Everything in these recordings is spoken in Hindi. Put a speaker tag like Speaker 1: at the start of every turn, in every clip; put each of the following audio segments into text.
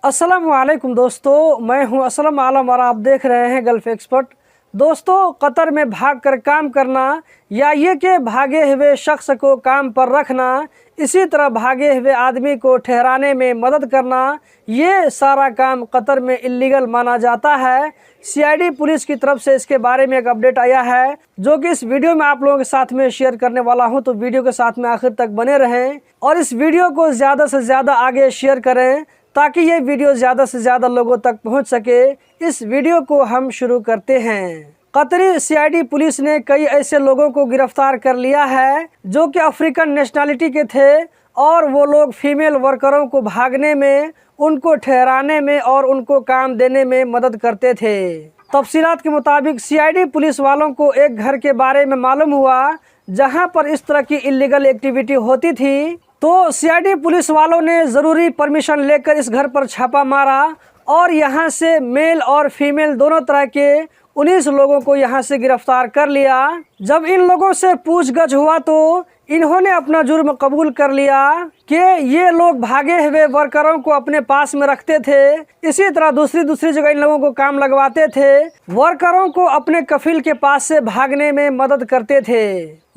Speaker 1: अस्सलाम वालेकुम दोस्तों, मैं हूं असलम आलम और आप देख रहे हैं गल्फ एक्सपर्ट। दोस्तों, कतर में भागकर काम करना या ये कि भागे हुए शख्स को काम पर रखना, इसी तरह भागे हुए आदमी को ठहराने में मदद करना, ये सारा काम कतर में इल्लीगल माना जाता है। सीआईडी पुलिस की तरफ से इसके बारे में एक अपडेट आया है जो कि इस वीडियो में आप लोगों के साथ में शेयर करने वाला हूं, तो वीडियो के साथ में आखिर तक बने रहें और इस वीडियो को ज़्यादा से ज़्यादा आगे शेयर करें ताकि ये वीडियो ज़्यादा से ज़्यादा लोगों तक पहुंच सके। इस वीडियो को हम शुरू करते हैं। कतरी सीआईडी पुलिस ने कई ऐसे लोगों को गिरफ्तार कर लिया है जो कि अफ्रीकन नेशनलिटी के थे और वो लोग फीमेल वर्करों को भागने में, उनको ठहराने में और उनको काम देने में मदद करते थे। तफसीलात के मुताबिक सीआईडी पुलिस वालों को एक घर के बारे में मालूम हुआ जहां पर इस तरह की इल्लीगल एक्टिविटी होती थी, तो सीआईडी पुलिस वालों ने ज़रूरी परमिशन लेकर इस घर पर छापा मारा और यहां से मेल और फीमेल दोनों तरह के 19 लोगों को यहां से गिरफ्तार कर लिया। जब इन लोगों से पूछगछ हुआ तो इन्होंने अपना जुर्म कबूल कर लिया कि ये लोग भागे हुए वर्करों को अपने पास में रखते थे, इसी तरह दूसरी जगह इन लोगों को काम लगवाते थे, वर्करों को अपने कफील के पास से भागने में मदद करते थे।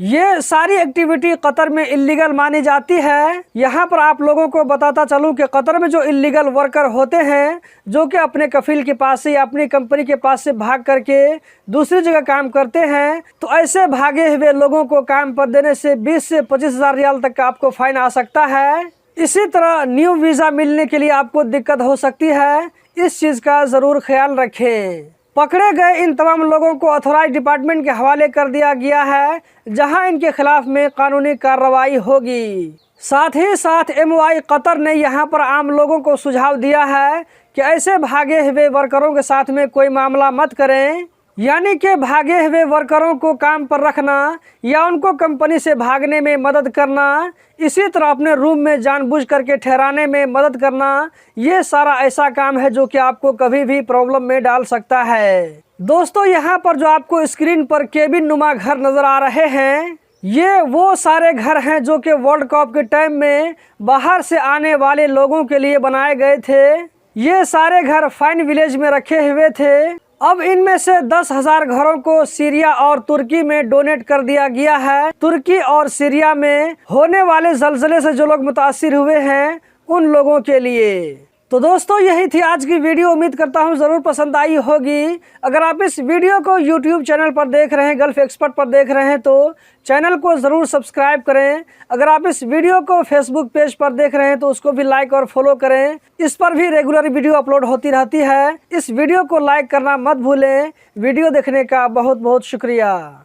Speaker 1: ये सारी एक्टिविटी कतर में इल्लीगल मानी जाती है। यहाँ पर आप लोगों को बताता चलूँ कि कतर में जो इल्लीगल वर्कर होते हैं जो कि अपने कफील के पास से या अपनी कंपनी के पास से भाग करके दूसरी जगह काम करते हैं, तो ऐसे भागे हुए लोगों को काम पर देने से 20 से 25 हज़ार रियाल तक का आपको फाइन आ सकता है। इसी तरह न्यू वीज़ा मिलने के लिए आपको दिक्कत हो सकती है, इस चीज़ का ज़रूर ख्याल रखें। पकड़े गए इन तमाम लोगों को ऑथोराइज डिपार्टमेंट के हवाले कर दिया गया है जहां इनके खिलाफ में कानूनी कार्रवाई होगी। साथ ही साथ MOI कतर ने यहां पर आम लोगों को सुझाव दिया है कि ऐसे भागे हुए वर्करों के साथ में कोई मामला मत करें, यानी कि भागे हुए वर्करों को काम पर रखना या उनको कंपनी से भागने में मदद करना, इसी तरह अपने रूम में जानबूझ करके ठहराने में मदद करना, ये सारा ऐसा काम है जो कि आपको कभी भी प्रॉब्लम में डाल सकता है। दोस्तों, यहाँ पर जो आपको स्क्रीन पर केबिन नुमा घर नज़र आ रहे हैं, ये वो सारे घर हैं जो कि वर्ल्ड कप के टाइम में बाहर से आने वाले लोगों के लिए बनाए गए थे। ये सारे घर फाइन विलेज में रखे हुए थे। अब इनमें से 10,000 घरों को सीरिया और तुर्की में डोनेट कर दिया गया है। तुर्की और सीरिया में होने वाले जलजले से जो लोग मुतासिर हुए हैं उन लोगों के लिए। तो दोस्तों, यही थी आज की वीडियो। उम्मीद करता हूँ ज़रूर पसंद आई होगी। अगर आप इस वीडियो को YouTube चैनल पर देख रहे हैं, गल्फ एक्सपर्ट पर देख रहे हैं, तो चैनल को ज़रूर सब्सक्राइब करें। अगर आप इस वीडियो को Facebook पेज पर देख रहे हैं तो उसको भी लाइक और फॉलो करें। इस पर भी रेगुलर वीडियो अपलोड होती रहती है। इस वीडियो को लाइक करना मत भूलें। वीडियो देखने का बहुत बहुत शुक्रिया।